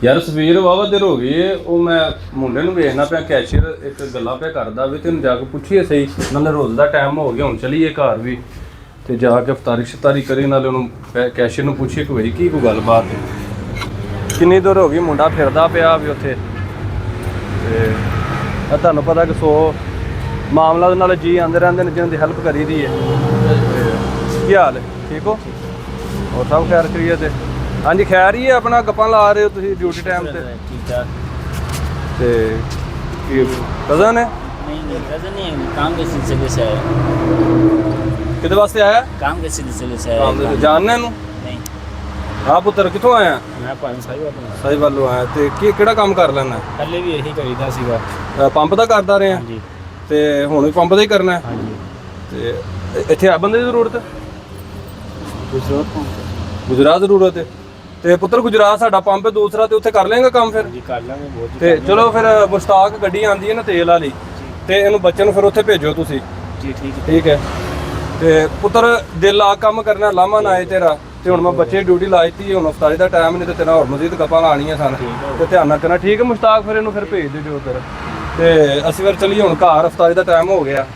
ਯਾਰ ਸਵੇਰ ਵਾਵਾ ਦੇਰ ਹੋ ਗਈ ਏ। ਉਹ ਮੈਂ ਮੁੰਡੇ ਨੂੰ ਵੇਖਣਾ ਪਿਆ, ਕੈਸ਼ੀਅਰ ਇੱਕ ਗੱਲਾਂ ਪਿਆ ਕਰਦਾ ਵੀ ਤੈਨੂੰ ਜਾ ਕੇ ਪੁੱਛੀਏ ਸਹੀ, ਨਾਲੇ ਰੋਜ਼ ਦਾ ਟਾਈਮ ਹੋ ਗਿਆ, ਹੁਣ ਚਲੀਏ ਘਰ ਵੀ ਤੇ ਜਾ ਕੇ ਇਫਤਾਰੀ ਸ਼ਤਾਰੀ ਕਰੀ, ਨਾਲੇ ਉਹਨੂੰ ਕੈਸ਼ੀਅਰ ਨੂੰ ਪੁੱਛੀਏ ਕੋਈ ਕੀ ਕੋਈ ਗੱਲਬਾਤ ਹੈ। ਕਿੰਨੀ ਦੂਰ ਹੋ ਗਈ, ਮੁੰਡਾ ਫਿਰਦਾ ਪਿਆ ਵੀ ਉੱਥੇ ਤੇ ਤੁਹਾਨੂੰ ਪਤਾ ਕਿ 100 ਮਾਮਲਾ ਦੇ ਨਾਲ ਜੀ ਆਉਂਦੇ ਰਹਿੰਦੇ ਨੇ, ਜਿਹਨਾਂ ਦੀ ਹੈਲਪ ਕਰੀ ਦੀ ਹੈ। ਕੀ ਹਾਲ ਹੈ, ਠੀਕ ਹੋ? ਹੋਰ ਸਭ ਖੈਰ ਕਰੀਏ ਤੇ ਹਾਂਜੀ ਖੈਰ ਹੀ ਹੈ। ਆਪਣਾ ਗੱਪਾਂ ਲਾ ਰਹੇ ਹੋ ਤੁਸੀਂ ਡਿਊਟੀ ਟਾਈਮ ਤੇ? ठीक ठाक। ਤੇ ਕੀ ਕਜ਼ਨ ਹੈ? नहीं कजन नहीं, काम के सिलसिले से आया। ਕਿਹਦੇ ਵਾਸਤੇ ਆਇਆ? काम के सिलसिले से ਕੰਮ आया। ਦੇ ਜਾਣਨਾ ਇਹਨੂੰ? नहीं ਹਾਂ ਪੁੱਤਰ, ਕਿੱਥੋਂ ਆਇਆ? मैं पाँच साल अपना ਸਹੀ ਵੱਲੋਂ ਆਇਆ। ਤੇ ਕਿਹੜਾ ਕੰਮ ਕਰ ਲੈਣਾ? पहले भी यही करीदा सीगा। ਪੰਪ ਦਾ ਕਰਦਾ ਰਿਹਾ हाँ जी ਤੇ ਹੁਣ ਵੀ ਪੰਪ ਦਾ ਹੀ ਕਰਨਾ ਹੈ? हाँ जी। ਤੇ ਇੱਥੇ ਆ ਬੰਦੇ ਦੀ ਜ਼ਰੂਰਤ ਹੈ? गुजरात को ਗੁਜਰਾਤ ਜ਼ਰੂਰਤ ਹੈ? ਤੇ ਪੁੱਤਰ ਗੁਜਰਾਤ ਸਾਡਾ ਪੰਪ ਹੈ ਦੂਸਰਾ, ਤੇ ਉੱਥੇ ਕਰ ਲੇਗਾ ਕੰਮ ਫਿਰ? जी कर लेंगे बहुत। ਤੇ ਚਲੋ ਫਿਰ ਮੁਸ਼ਤਾਕ ਗੱਡੀ ਆਂਦੀ ਹੈ ਨਾ ਤੇਲ ਵਾਲੀ, ਤੇ ਇਹਨੂੰ ਬੱਚੇ ਨੂੰ ਫਿਰ ਉੱਥੇ ਭੇਜੋ ਤੁਸੀਂ। जी ठीक है। ਠੀਕ ਹੈ। ਤੇ ਪੁੱਤਰ ਦਿਲ ਆ ਕੰਮ ਕਰਨਾ, ਲਾਮਾ ਨਾ ਆਏ ਤੇਰਾ। ਤੇ ਹੁਣ ਮੈਂ ਬੱਚੇ ਦੀ ਡਿਊਟੀ ਲਾ ਦਿੱਤੀ, ਹੁਣ ਅਫਤਾਰੀ ਦਾ ਟਾਈਮ ਨਹੀਂ ਤੇ ਤੇਰਾ ਹੋਰ ਮਜ਼ੀਦ ਗੱਪਾਂ ਲਾਣੀਆਂ ਸਨ, ਤੇ ਧਿਆਨ ਨਾਲ ਕਰਨਾ। ਠੀਕ ਹੈ ਮੁਸ਼ਤਾਕ, ਫਿਰ ਇਹਨੂੰ ਫਿਰ ਭੇਜ ਦਿਓ ਉੱਧਰ। ਤੇ ਅਸੀਂ ਫਿਰ ਚੱਲੀਏ ਹੁਣ ਘਰ, ਅਫਤਾਰੀ ਦਾ ਟਾਈਮ ਹੋ ਗਿਆ।